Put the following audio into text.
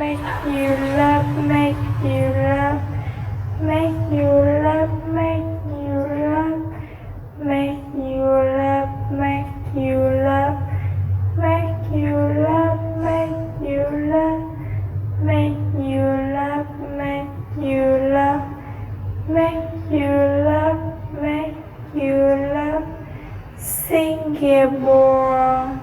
make you love, make you love, make you love, make you love, make you love, make you love, make you love, make you love, make you love, make you love, make you love, make you love, sing a ball.